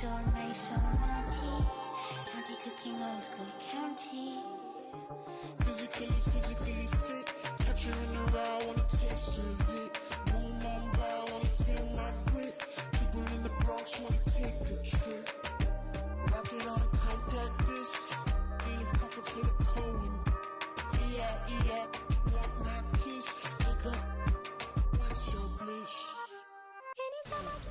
so nice, so naughty. County cooking old school county. Physically fit. Catch you in the raw, wanna taste of it. Boom, on bow, wanna feel my grit. People in the Bronx wanna take a trip. Rock it on a compact disc. In a pocket full of coin. Yeah, want my kiss. Wake up, what's your bliss? Anytime I do.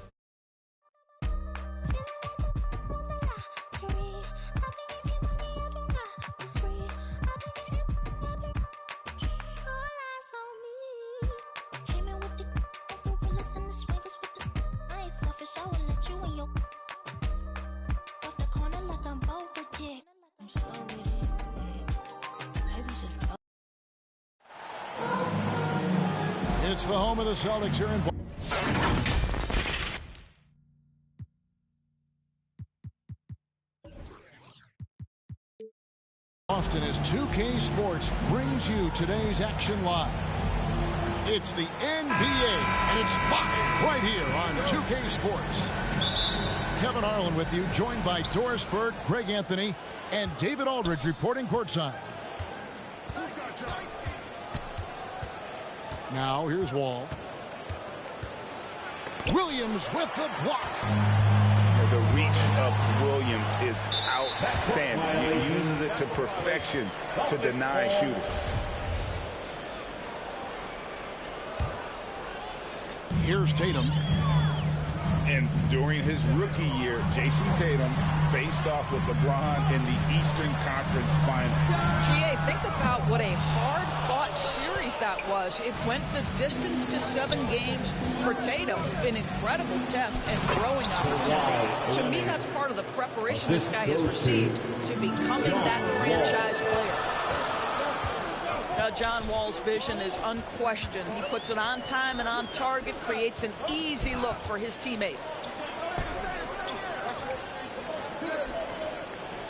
It's the home of the Celtics here in Boston as 2K Sports brings you today's action live. It's the NBA, and it's live right here on 2K Sports. Kevin Harlan with you, joined by Doris Burke, Greg Anthony, and David Aldridge reporting courtside. Now, here's Wall. Williams with the block. The reach of Williams is outstanding. He uses it to perfection to deny shooters. Here's Tatum. And during his rookie year, Jason Tatum faced off with LeBron in the Eastern Conference Final. GA, think about what a hard-fought series that was. It went the distance to 7 games for Tatum. An incredible test and growing opportunity. To me, that's part of the preparation this guy has received to becoming that franchise player. John Wall's vision is unquestioned. He puts it on time and on target, creates an easy look for his teammate.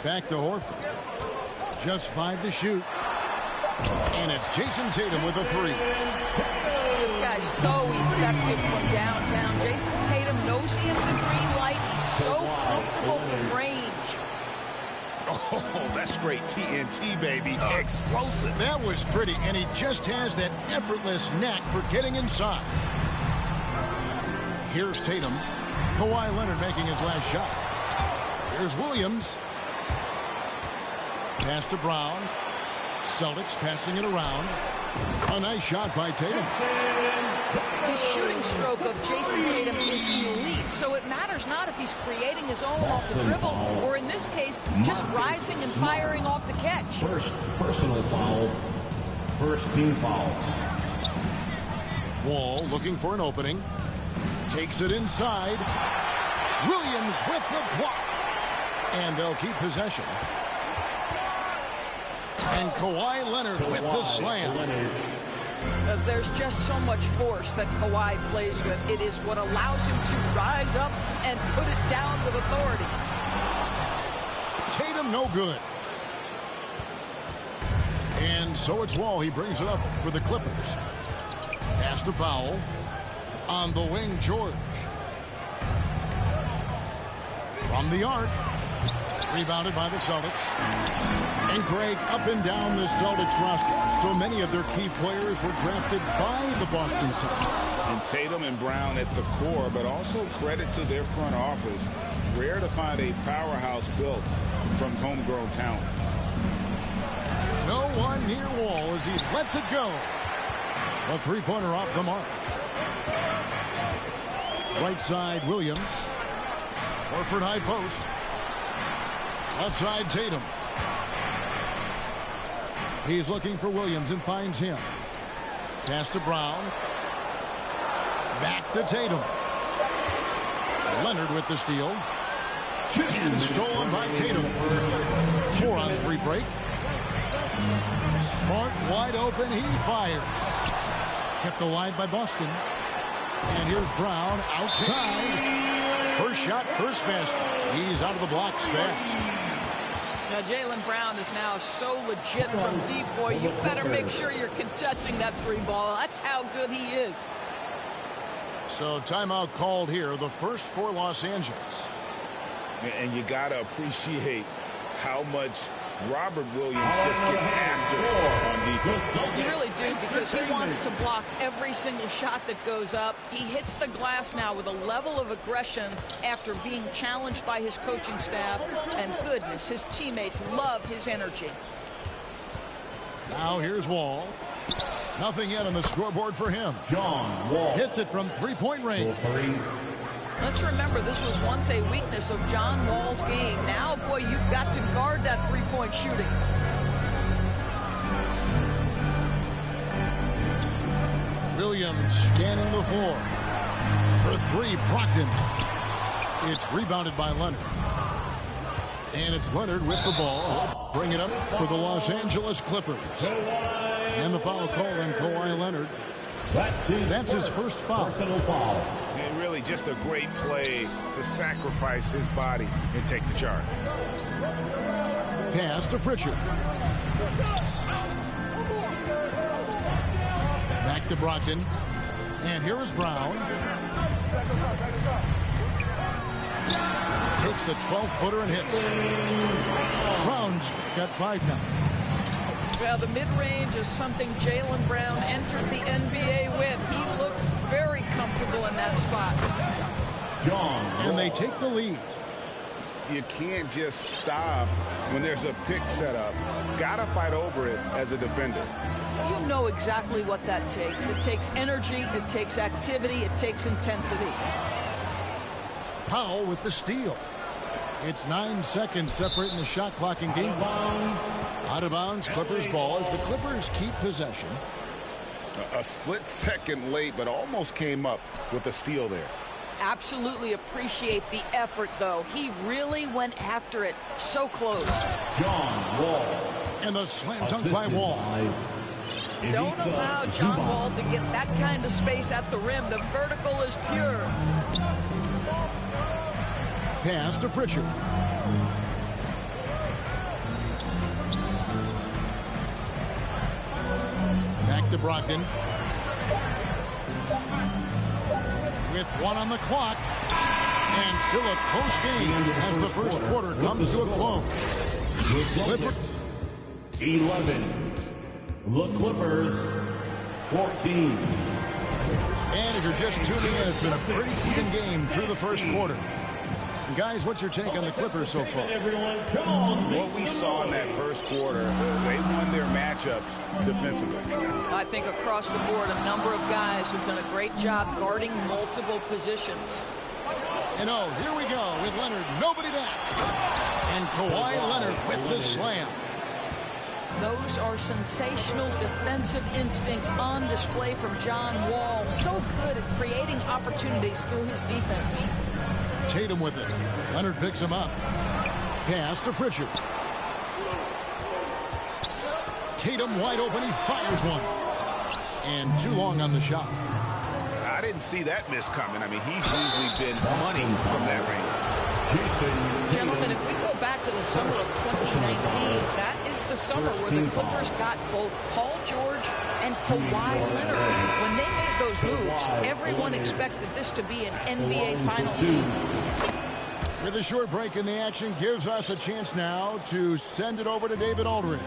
Back to Horford. Just 5 to shoot. And it's Jason Tatum with a 3. This guy's so effective from downtown. Jason Tatum knows he has the green light. He's so comfortable from range. Oh, that's straight TNT, baby. Explosive. That was pretty, and he just has that effortless knack for getting inside. Here's Tatum. Kawhi Leonard making his last shot. Here's Williams. Pass to Brown. Celtics passing it around. A nice shot by Tatum. The shooting stroke of Jason Tatum is elite, so it matters not if he's creating his own off the dribble, or in this case, just rising and firing off the catch. First personal foul. First team foul. Wall looking for an opening. Takes it inside. Williams with the block. And they'll keep possession. And Kawhi Leonard with the slam. There's just so much force that Kawhi plays with. It is what allows him to rise up and put it down with authority. Tatum no good. And so it's Wall. He brings it up for the Clippers. Pass to Powell. On the wing, George. From the arc. Rebounded by the Celtics. And Greg, up and down the Celtics roster, so many of their key players were drafted by the Boston Celtics. And Tatum and Brown at the core, but also credit to their front office. Rare to find a powerhouse built from homegrown talent. No one near Wall as he lets it go. A three-pointer off the mark. Right side, Williams. Horford high post. Left side, Tatum. He's looking for Williams and finds him. Pass to Brown. Back to Tatum. Leonard with the steal. And stolen by Tatum. 4-on-3 break. Smart wide open. He fires. Kept alive by Boston. And here's Brown outside. First shot, first basket. He's out of the blocks fast. Now, Jaylen Brown is now so legit from deep, boy. You better make sure you're contesting that 3-ball. That's how good he is. So timeout called here, the first for Los Angeles. And you got to appreciate how much Robert Williams just gets after on defense. You really do, because he wants to block every single shot that goes up. He hits the glass now with a level of aggression after being challenged by his coaching staff. And goodness, his teammates love his energy. Now here's Wall. Nothing yet on the scoreboard for him. John Wall hits it from three-point range. Let's remember, this was once a weakness of John Wall's game. Now, boy, you've got to guard that three-point shooting. Williams scanning the floor. For three, Brogdon. It's rebounded by Leonard. And it's Leonard with the ball. Bring it up for the Los Angeles Clippers. And the foul called on Kawhi Leonard. That's his first foul. And really just a great play to sacrifice his body and take the charge. Pass to Pritchard. Back to Brogdon. And here is Brown. Takes the 12-footer and hits. Brown's got 5 now. Well, the mid-range is something Jaylen Brown entered the NBA with. He looks very comfortable in that spot. And they take the lead. You can't just stop when there's a pick set up. Gotta fight over it as a defender. You know exactly what that takes. It takes energy, it takes activity, it takes intensity. Powell with the steal. It's 9 seconds separating the shot clock and game clock. Out of bounds, Clippers ball as the Clippers keep possession. A split second late, but almost came up with a steal there. Absolutely appreciate the effort, though. He really went after it. So close. John Wall. And the slam dunk by Wall. Don't allow John Wall to get that kind of space at the rim. The vertical is pure. Pass to Pritchard. Back to Brogdon. With 1 on the clock. And still a close game as the first quarter comes to a close. Clippers 11. The Clippers 14. And if you're just tuning in, it's been a pretty even game through the first quarter. And guys, what's your take on the Clippers so far? What we saw in that first quarter, they won their matchups defensively. I think across the board, a number of guys have done a great job guarding multiple positions. And oh, here we go with Leonard, nobody back. And Kawhi Leonard with the slam. Those are sensational defensive instincts on display from John Wall. So good at creating opportunities through his defense. Tatum with it. Leonard picks him up. Pass to Pritchard. Tatum wide open. He fires one. And too long on the shot. I didn't see that miss coming. I mean, he's usually been money from that range. Gentlemen, if we go back to the summer of 2019, that is the summer where the Clippers got both Paul George and Kawhi Leonard. When they made those moves, everyone expected this to be an NBA Finals team. With a short break in the action, gives us a chance now to send it over to David Aldridge.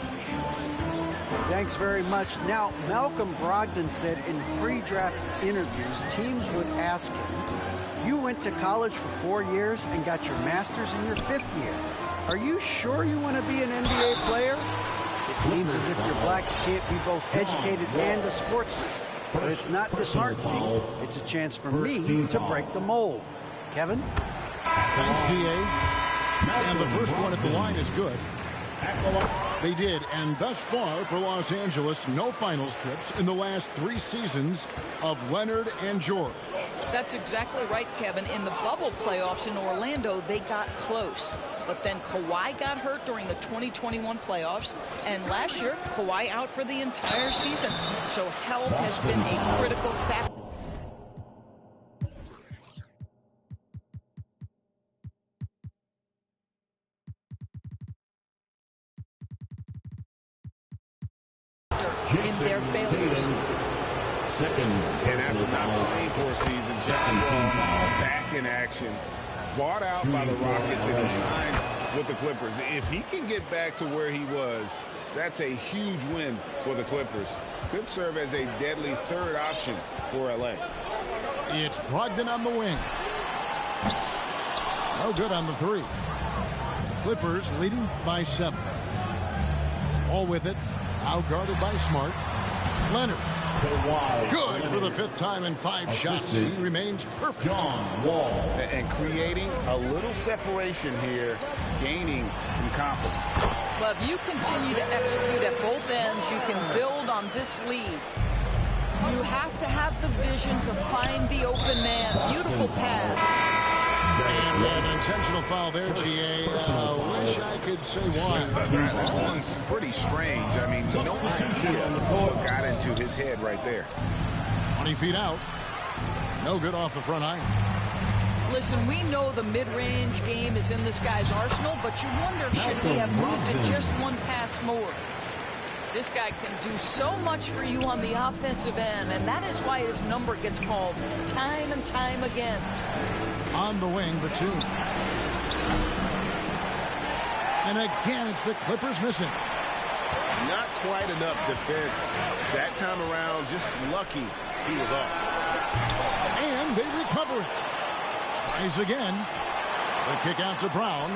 Thanks very much. Now, Malcolm Brogdon said in pre-draft interviews, teams would ask him, you went to college for 4 years and got your master's in your 5th year. Are you sure you want to be an NBA player? It seems as if you're black, you can't be both educated and a sportsman. But it's not disheartening. It's a chance for me to break the mold. Kevin? Thanks, D.A. And the first one at the line is good. They did, and thus far for Los Angeles, no finals trips in the last 3 seasons of Leonard and George. That's exactly right, Kevin. In the bubble playoffs in Orlando, they got close. But then Kawhi got hurt during the 2021 playoffs, and last year, Kawhi out for the entire season. So health has been a critical factor. In their failures. Second. And after not playing for a season, John Wall back in action. bought out by the Rockets, and he signs with the Clippers. If he can get back to where he was, that's a huge win for the Clippers. Could serve as a deadly third option for L.A. It's Brogdon on the wing. No good on the three. Clippers leading by 7. All with it. Now guarded by Smart. Leonard. Good for the 5th time in 5 shots. He remains perfect. John Wall. And creating a little separation here, gaining some confidence. But if you continue to execute at both ends, you can build on this lead. You have to have the vision to find the open man. Beautiful pass. And an intentional foul there, G.A. Wish I could say why. That one's pretty strange. I mean, no idea what got into his head right there. 20 feet out. No good off the front iron. Listen, we know the mid-range game is in this guy's arsenal, but you wonder, should he have moved it just one pass more? This guy can do so much for you on the offensive end, and that is why his number gets called time and time again. On the wing, Batum. And again, it's the Clippers missing. Not quite enough defense that time around. Just lucky he was off. And they recover it. Tries again. The kick out to Brown.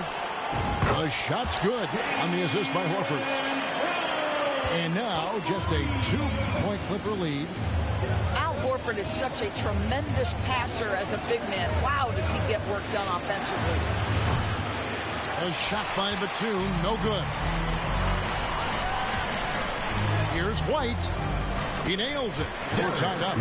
The shot's good on the assist by Horford. And now just a 2-point Clipper lead. Al Horford is such a tremendous passer as a big man. Wow, does he get work done offensively. A shot by Batum, no good. Here's White. He nails it. They're tied up.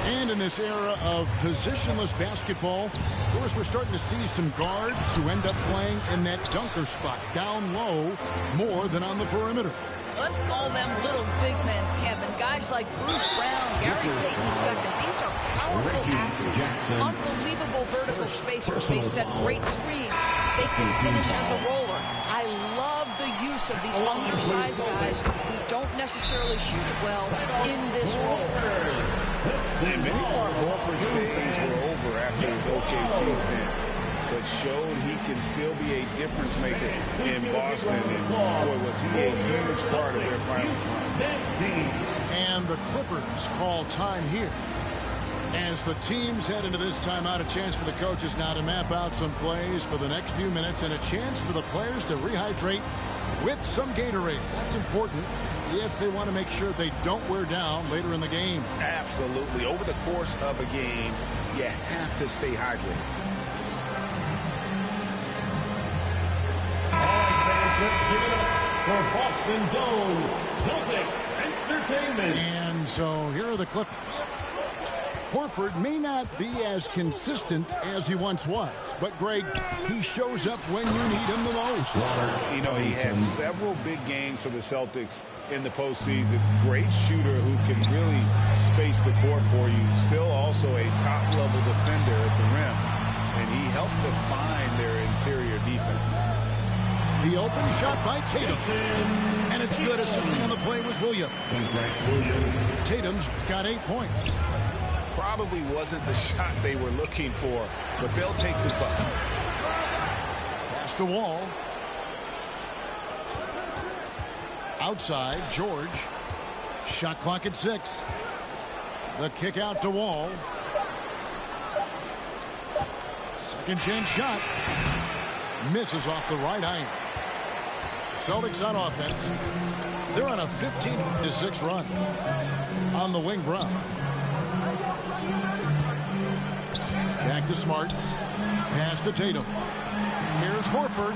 And in this era of positionless basketball, of course, we're starting to see some guards who end up playing in that dunker spot, down low, more than on the perimeter. Let's call them little big men, Kevin. Guys like Bruce Brown, Gary Payton II. These are powerful athletes. Unbelievable vertical spacers. They set great screens. They can finish as a roller. I love the use of these undersized guys who don't necessarily shoot it well in this role. And many thought Horford's days were over after his OKC stint, but showed he can still be a difference maker in Boston. And boy, was he a huge part of their finals run. And the Clippers call time here. As the teams head into this timeout, a chance for the coaches now to map out some plays for the next few minutes and a chance for the players to rehydrate with some Gatorade. That's important if they want to make sure they don't wear down later in the game. Absolutely. Over the course of a game, you have to stay hydrated. Let's give it up for Boston's own Celtics Entertainment. And so here are the Clippers. Horford may not be as consistent as he once was, but Greg, he shows up when you need him the most. You know, he had several big games for the Celtics in the postseason. Great shooter who can really space the court for you. Still also a top-level defender at the rim, and he helped define their interior defense. The open shot by Tatum. And it's good. Assisting on the play was Williams. Tatum's got 8 points. Probably wasn't the shot they were looking for, but they'll take the bucket. Pass to Wall. Outside, George. Shot clock at 6. The kick out to Wall. Second chance shot. Misses off the right iron. Celtics on offense. They're on a 15-6 run. On the wing, Brown. Back to Smart. Pass to Tatum. Here's Horford.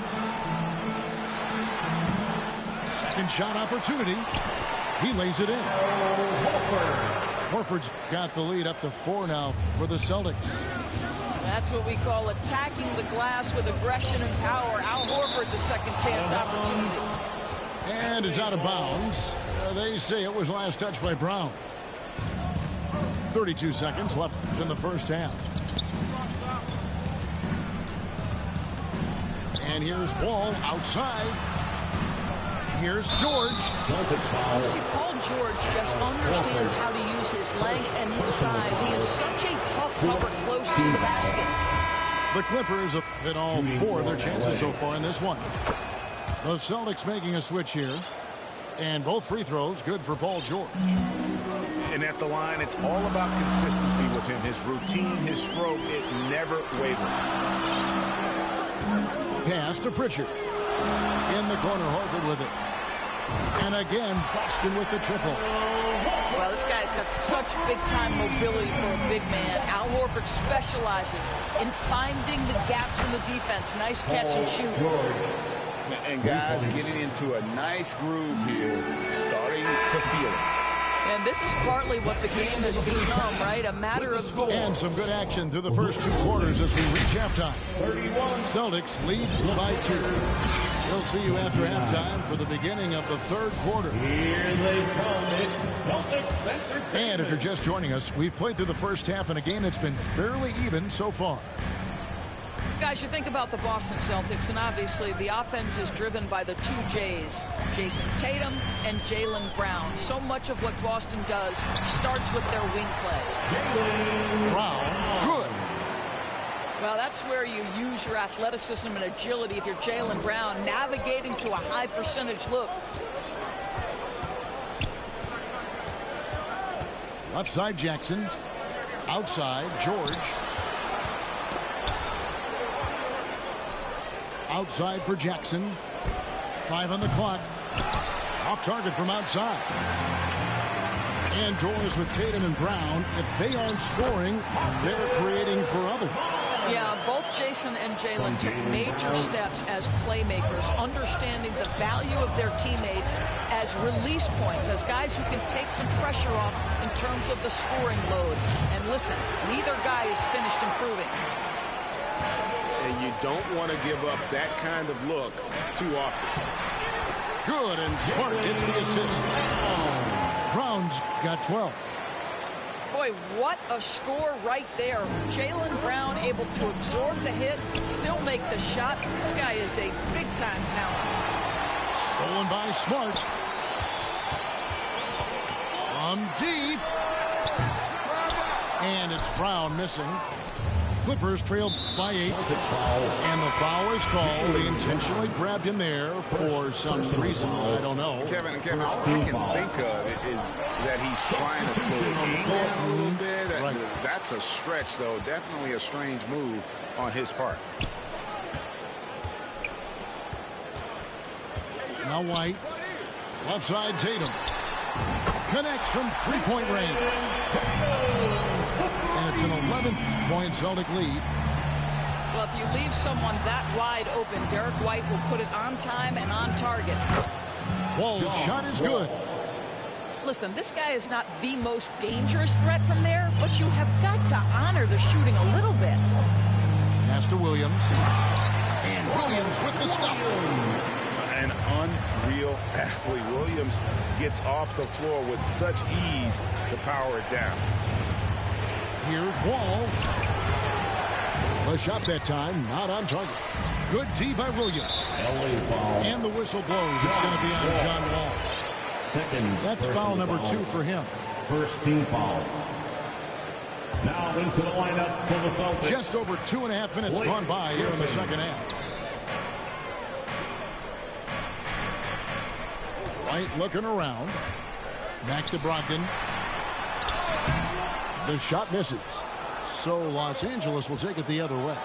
Second shot opportunity. He lays it in. Horford's got the lead up to 4 now for the Celtics. That's what we call attacking the glass with aggression and power. Al Horford, the second chance opportunity. And it's out of bounds. They say it was last touched by Brown. 32 seconds left in the first half. And here's Wall outside. Here's George. See, Paul George just understands how to use his length and his size. He is such a tough cover close to the basket. The Clippers have hit all 4 of their chances so far in this one. The Celtics making a switch here. And both free throws good for Paul George. And at the line, it's all about consistency with him. His routine, his stroke, it never wavers. Pass to Pritchard. In the corner, Horford with it. And again, Boston with the triple. Well, this guy's got such big-time mobility for a big man. Al Horford specializes in finding the gaps in the defense. Nice catch and shoot. And guys getting into a nice groove here, starting to feel it. And this is partly what the game has become, right? A matter of goal. And some good action through the first 2 quarters as we reach halftime. Celtics lead by 2. We'll see you after halftime for the beginning of the 3rd quarter. Here they come. It's Celtics Entertainment. And if you're just joining us, we've played through the first half in a game that's been fairly even so far. Guys, you think about the Boston Celtics, and obviously the offense is driven by the 2 J's, Jason Tatum and Jaylen Brown. So much of what Boston does starts with their wing play. Brown, good. Well, that's where you use your athleticism and agility if you're Jaylen Brown, navigating to a high percentage look. Left side, Jackson. Outside, George. Outside for Jackson. 5 on the clock. Off target from outside. And Doris with Tatum and Brown. If they aren't scoring, they're creating for others. Yeah, both Jason and Jaylen took major steps as playmakers, understanding the value of their teammates as release points, as guys who can take some pressure off in terms of the scoring load. And listen, neither guy is finished improving. And you don't want to give up that kind of look too often. Good, and Smart gets the assist. Brown's got 12. Boy, what a score right there. Jaylen Brown able to absorb the hit, still make the shot. This guy is a big-time talent. Stolen by Smart. From deep. And it's Brown missing. Clippers trailed by 8. And the foul is called. They intentionally grabbed him there for some reason. I don't know. Kevin, all I can think of is that he's trying to slow the game down a little bit. That's a stretch, though. Definitely a strange move on his part. Now White. Left side, Tatum. Connects from 3-point range. And it's an 11-point Celtic lead. Well, if you leave someone that wide open, Derek White will put it on time and on target. Wall's shot is good. Listen, this guy is not the most dangerous threat from there, but you have got to honor the shooting a little bit. Pass to Williams. And Williams with the stuff. An unreal athlete. Williams gets off the floor with such ease to power it down. Here's Wall. The shot that time, not on target. Good D by Williams. And the whistle blows. It's going to be on John Wall. That's foul number 2 for him. First team foul. Now into the lineup for the Celtics. Just over 2.5 minutes gone by here in the second half. White looking around. Back to Brogdon. The shot misses. So Los Angeles will take it the other way.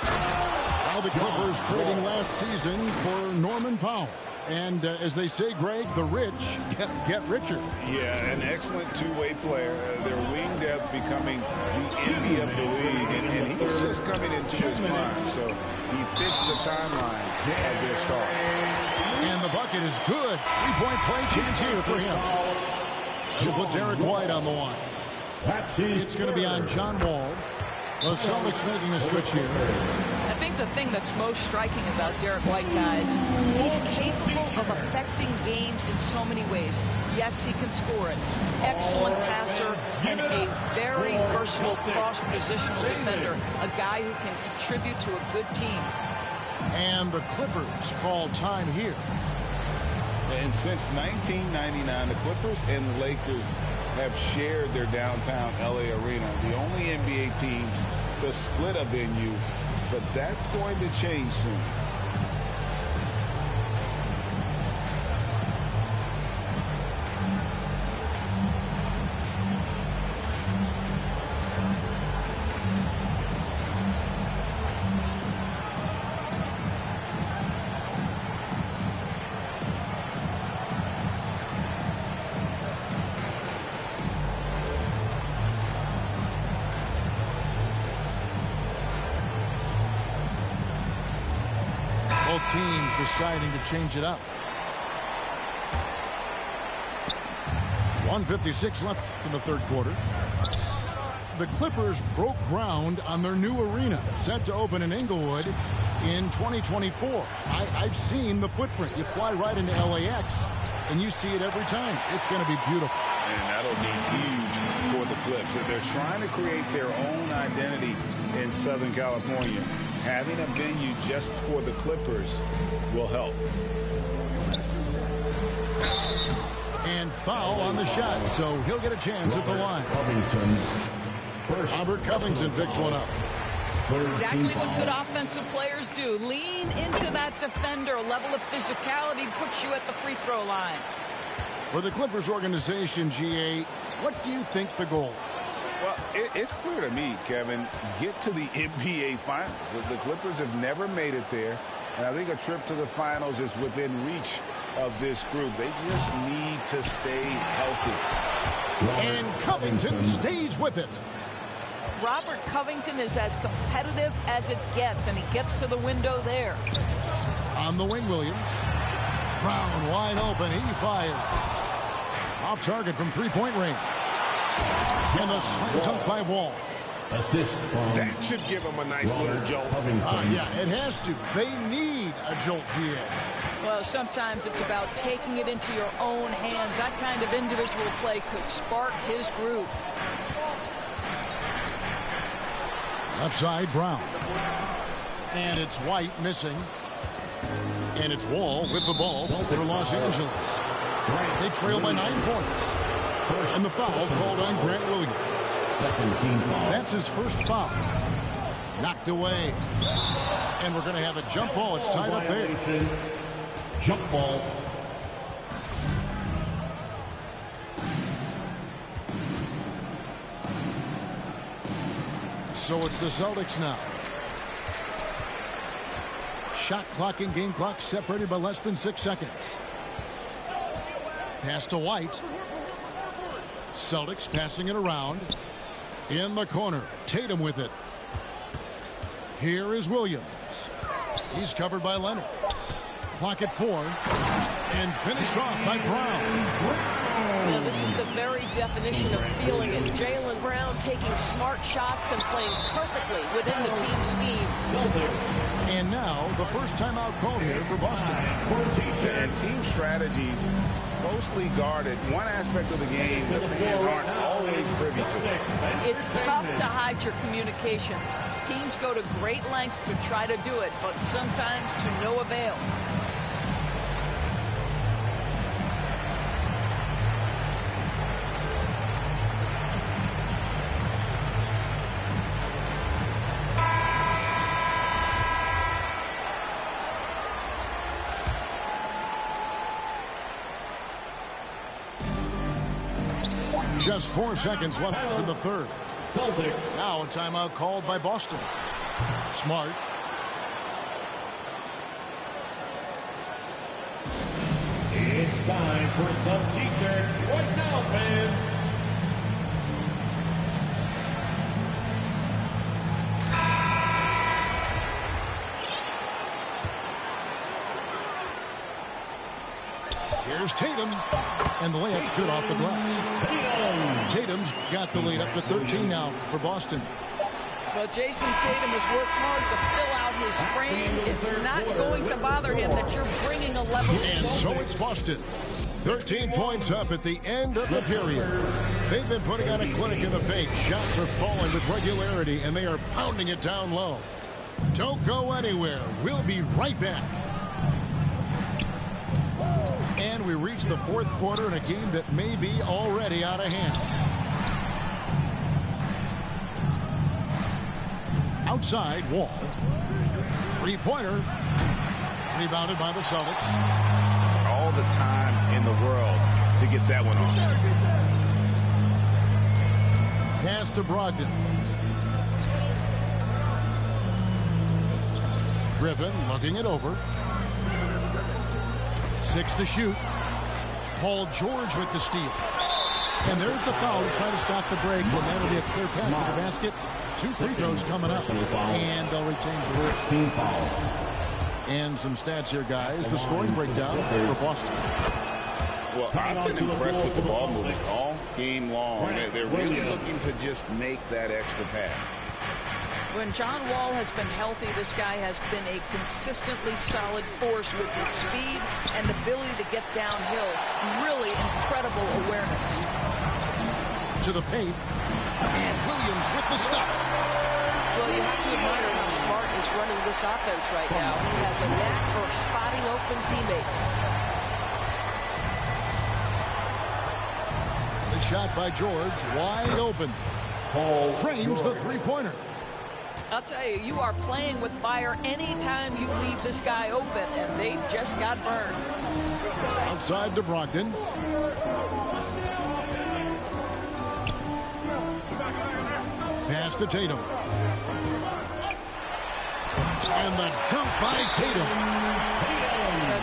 Now the Clippers trading last season for Norman Powell. And as they say, Greg, the rich get richer. Yeah, an excellent two-way player. Their wing depth becoming the envy of the league. And he's just coming into his prime. So he fits the timeline of their star. And the bucket is good. 3-point play chance here for him. He'll put Derek White on the line. It's going to be on John Wall. The Celtics making a switch here. I think the thing that's most striking about Derek White, guys, he's capable of affecting games in so many ways. Yes, he can score it. Excellent passer and a very versatile cross-positional defender. A guy who can contribute to a good team. And the Clippers call time here. And since 1999, the Clippers and the Lakers have shared their downtown LA arena. The only NBA teams to split a venue but that's going to change soon. Both teams deciding to change it up. 1:56 left in the third quarter. The Clippers broke ground on their new arena, set to open in Inglewood in 2024. I've seen the footprint. You fly right into LAX, and you see it every time. It's going to be beautiful. And that'll be huge for the Clips. They're trying to create their own identity in Southern California. Having a venue just for the Clippers will help. And foul on the shot, so he'll get a chance at the line. Robert Covington picks one up. Exactly what good offensive players do. Lean into that defender. A level of physicality puts you at the free throw line. For the Clippers organization, GA, what do you think the goal is? Well, it's clear to me, Kevin, get to the NBA Finals. The Clippers have never made it there, and I think a trip to the Finals is within reach of this group. They just need to stay healthy. And Covington stays with it. Robert Covington is as competitive as it gets, and he gets to the window there. On the wing, Williams. Brown wide open. He fires. Off target from three-point range. And the slam dunk by Wall. Assist from That should give them a nice little jolt. Yeah, it has to. They need a jolt, GA. Well, sometimes it's about taking it into your own hands. That kind of individual play could spark his group. Left side, Brown. And it's White missing. And it's Wall with the ball for Los Angeles. They trail by 9 points. And the foul called on Grant Williams. Second team foul. That's his first foul. Knocked away. And we're going to have a jump ball. It's tied up there. Jump ball. So it's the Celtics now. Shot clock and game clock separated by less than 6 seconds. Pass to White. Celtics passing it around. In the corner. Tatum with it. Here is Williams. He's covered by Leonard. Clock at 4. And finished off by Brown. Now, this is the very definition of feeling it. Jaylen Brown taking smart shots and playing perfectly within the team scheme. And now the first timeout called here for Boston. And team strategies closely guarded. One aspect of the game the fans aren't always privy to. It's tough to hide your communications. Teams go to great lengths to try to do it, but sometimes to no avail. Just 4 seconds left in the third. Celtics. Now a timeout called by Boston. Smart. It's time for some t-shirts. What now, fans? Here's Tatum. And the layup's good off the glass. Tatum's got the lead up to 13 now for Boston. Well, Jason Tatum has worked hard to fill out his frame. It's not going to bother him that you're bringing a level. And so it's Boston. 13 points up at the end of the period. They've been putting on a clinic in the paint. Shots are falling with regularity, and they are pounding it down low. Don't go anywhere. We'll be right back. And we reach the fourth quarter in a game that may be already out of hand. Outside, Wall. Three-pointer. Rebounded by the Celtics. All the time in the world to get that one off. Pass to Brogdon. Griffin looking it over. 6 to shoot. Paul George with the steal. And there's the foul to try to stop the break, and that'll be a clear path to the basket. 2 free throws coming up, and they'll retain possession. And some stats here, guys. The scoring breakdown for Boston. Well, I've been impressed with the ball movement all game long. They're really looking to just make that extra pass. When John Wall has been healthy, this guy has been a consistently solid force with his speed and ability to get downhill. Really incredible awareness. To the paint. And Williams with the stuff. Well, you have to admire how Smart is running this offense right now. He has a knack for spotting open teammates. The shot by George, wide open. Frames the three-pointer. I'll tell you, you are playing with fire anytime you leave this guy open, and they just got burned. Outside to Brogdon. Pass to Tatum. And the dunk by Tatum.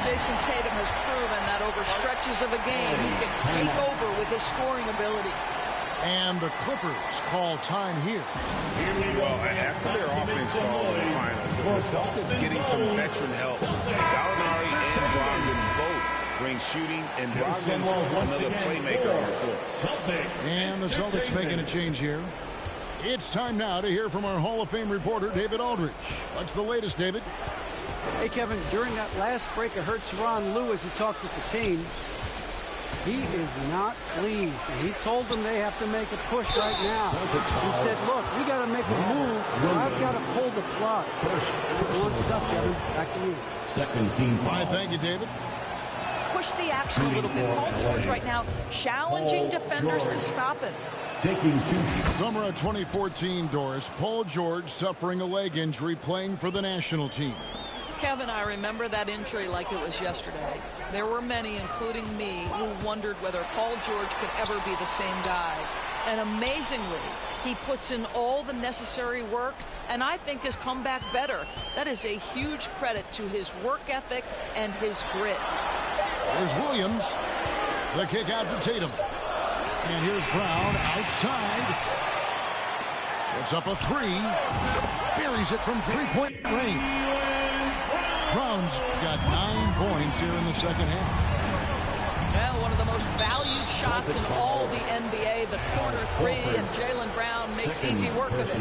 Jason Tatum has proven that over stretches of a game, he can take over with his scoring ability. And the Clippers call time here. Well, after their offense stalled in the finals, the Celtics getting some veteran help. Gallinari and Brogdon both bring shooting, and Brogdon's another playmaker on the floor. And the Celtics making a change here. It's time now to hear from our Hall of Fame reporter, David Aldridge. What's the latest, David? Hey, Kevin, during that last break, I heard Tyronn Lue as he talked with the team. He is not pleased, and he told them they have to make a push right now. He said, look, we got to make a move, or I've got to pull the plug. Good stuff, Kevin. Back to you. Second team foul. All right, thank you, David. Push the action a little bit. Paul George right now challenging defenders to stop him. Taking 2 shots. Summer of 2014, Doris. Paul George suffering a leg injury playing for the national team. Kevin, I remember that injury like it was yesterday. There were many, including me, who wondered whether Paul George could ever be the same guy. And amazingly, he puts in all the necessary work, and I think has come back better. That is a huge credit to his work ethic and his grit. There's Williams. The kick out to Tatum. And here's Brown outside. It's up a 3. Buries it from three-point range. Brown's got 9 points here in the second half. Well, one of the most valued shots in all the NBA, the corner 3, and Jaylen Brown makes easy work of it.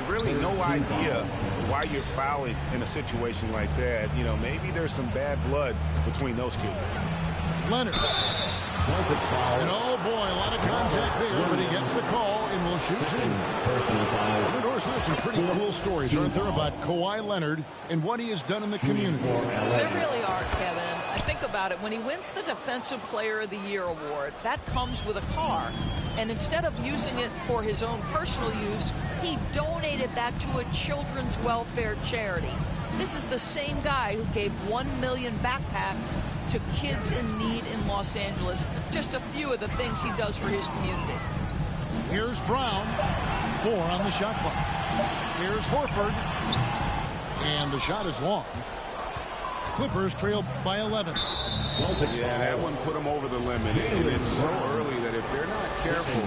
Really no idea why you're fouling in a situation like that. You know, maybe there's some bad blood between those two. Leonard. And oh boy, a lot of contact there, but he gets the call and will shoot 2. There's some pretty cool stories, aren't there, about Kawhi Leonard and what he has done in the community. There really are, Kevin. I think about it. When he wins the Defensive Player of the Year award, that comes with a car. And instead of using it for his own personal use, he donated that to a children's welfare charity. This is the same guy who gave 1 million backpacks to kids in need in Los Angeles. Just a few of the things he does for his community. Here's Brown. 4 on the shot clock. Here's Horford. And the shot is long. Clippers trail by 11. Yeah, that one put them over the limit. And it's so early that if they're not careful,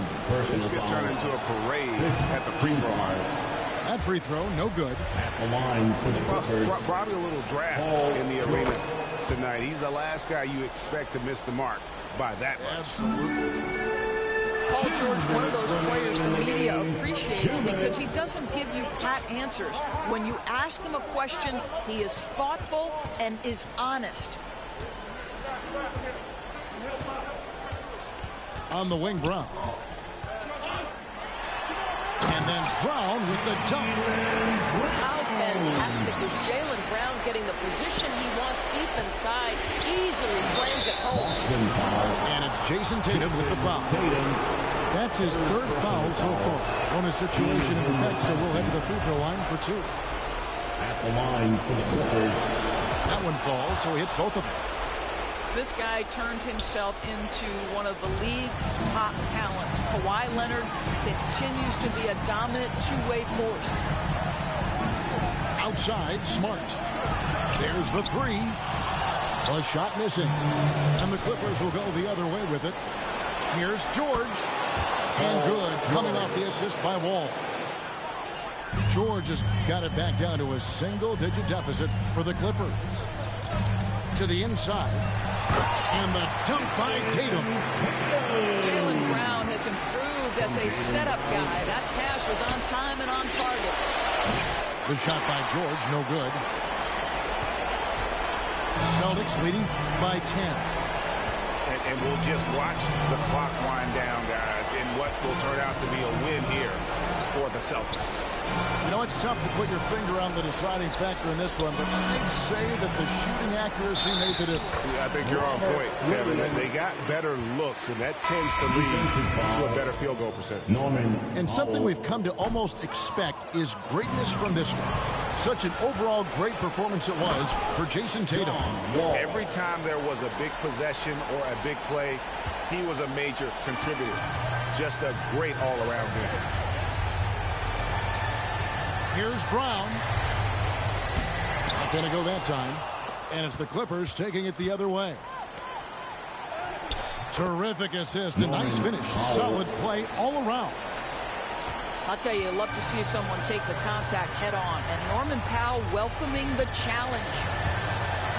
this could turn into a parade at the free throw line. That free throw, no good. At the line for the Clippers. Probably a little draft in the arena tonight. He's the last guy you expect to miss the mark by that much. Absolutely. Paul George, one of those players the media appreciates because he doesn't give you pat answers. When you ask him a question, he is thoughtful and is honest. On the wing, Brown. And then Brown with the dunk. How fantastic is Jaylen Brown getting the position he wants deep inside, easily slams it home. And it's Jason Tatum with the foul. That's his 3rd foul so far. Bonus situation in effect, so we'll head to the free throw line for 2. At the line for the Clippers. That one falls, so he hits both of them. This guy turned himself into one of the league's top talents. Kawhi Leonard continues to be a dominant two-way force. Outside, Smart. There's the three. A shot missing. And the Clippers will go the other way with it. Here's George. And good, coming off the assist by Wall. George has got it back down to a single-digit deficit for the Clippers. To the inside. And the dunk by Tatum. Jaylen Brown has improved as a setup guy. That pass was on time and on target. The shot by George, no good. Celtics leading by 10. And we'll just watch the clock wind down, guys, in what will turn out to be a win here for the Celtics. You know, it's tough to put your finger on the deciding factor in this one, but I'd say that the shooting accuracy made the difference. Yeah, I think you're on point, Kevin. They got better looks, and that tends to lead to a better field goal percentage. And something we've come to almost expect is greatness from this guy. Such an overall great performance it was for Jason Tatum. Every time there was a big possession or a big play, he was a major contributor. Just a great all-around game. Here's Brown. Not going to go that time. And it's the Clippers taking it the other way. Terrific assist. A nice finish. Solid play all around. I'll tell you, I'd love to see someone take the contact head on. And Norman Powell welcoming the challenge.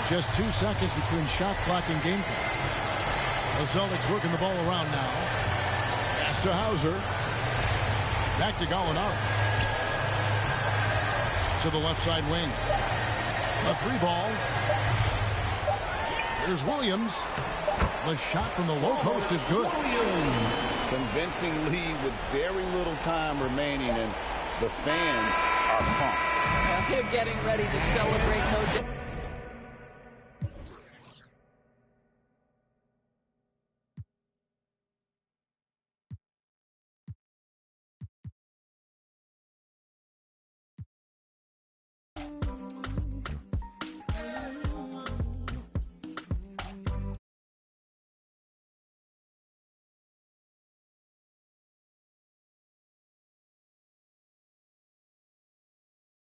Just 2 seconds between shot clock and game clock. The Celtics working the ball around now. Pass to Hauser. Back to Gallinari. To the left side wing. A free ball. Here's Williams. The shot from the low post is good. Convincing lead with very little time remaining, and the fans are pumped. They're getting ready to celebrate. No